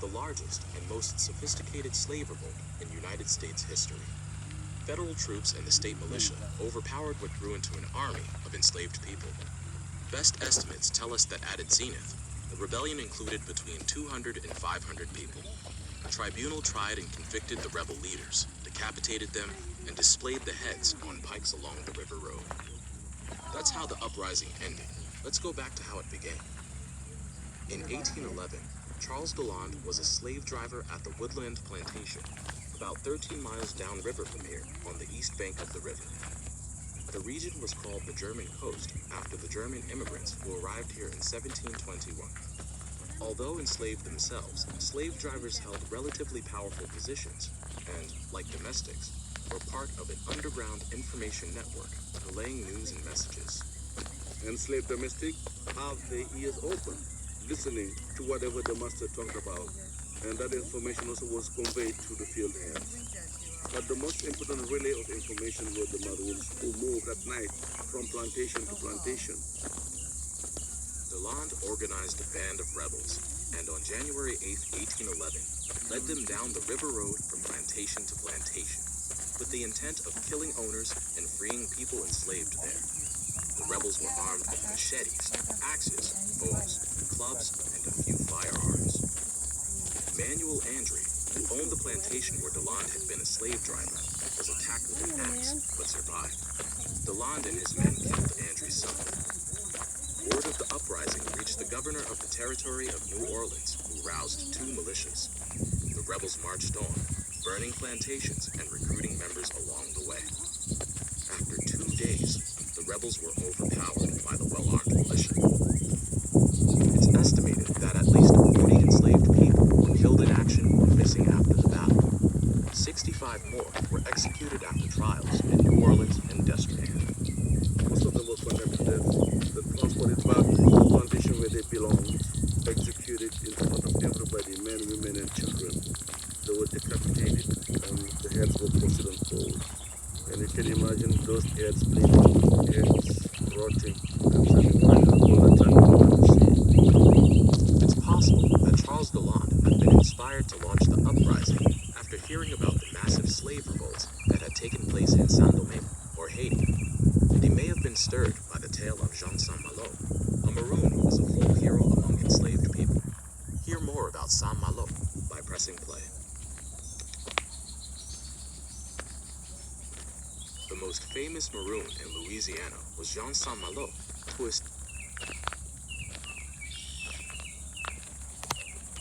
the largest and most sophisticated slave revolt in United States history. Federal troops and the state militia overpowered what grew into an army of enslaved people. Best estimates tell us that at its zenith, the rebellion included between 200 and 500 people. A tribunal tried and convicted the rebel leaders, decapitated them, and displayed the heads on pikes along the river road. That's how the uprising ended. Let's go back to how it began. In 1811, Charles Deland was a slave driver at the Whitney Plantation, about 13 miles downriver from here, on the east bank of the river. The region was called the German Coast after the German immigrants who arrived here in 1721. Although enslaved themselves, slave drivers held relatively powerful positions and, like domestics, were part of an underground information network relaying news and messages. Enslaved domestic have their ears open, listening to whatever the master talked about, and that information also was conveyed to the field hands. But the most important relay of information were the Maroons, who moved at night from plantation to plantation. Deland organized a band of rebels, and on January 8, 1811, led them down the river road from plantation to plantation, with the intent of killing owners and freeing people enslaved there. The rebels were armed with machetes, axes, bows, clubs, and a few firearms. Manuel Andre, who owned the plantation where Deland had been a slave driver, was attacked with an axe, but survived. Deland and his men killed Andre's son. Word of the uprising reached the governor of the territory of New Orleans, who roused 2 militias. The rebels marched on, burning plantations and recruiting members along the way. After 2 days, the rebels were overpowered by the well-armed militia. It's estimated that at least 40 enslaved people were killed in action or missing after the battle. 65 more were executed after trials in New Orleans and Destrehan. Most of them were condemned to death, then transported back to the plantation where they belonged, executed in front of everybody, men, women, and children. They were decapitated, and the heads were posted on poles. And you can imagine those heads bleeding, heads rotting, and sending fire all the time. It's possible that Charles Deland had been inspired to launch the uprising after hearing about the massive slave revolts that had taken place in Saint-Domingue, or Haiti. And he may have been stirred by the tale of Jean Saint-Malo, a Maroon who was a folk hero among enslaved people. Hear more about Saint-Malo by pressing play. The most famous Maroon in Louisiana was Jean Saint-Malo, who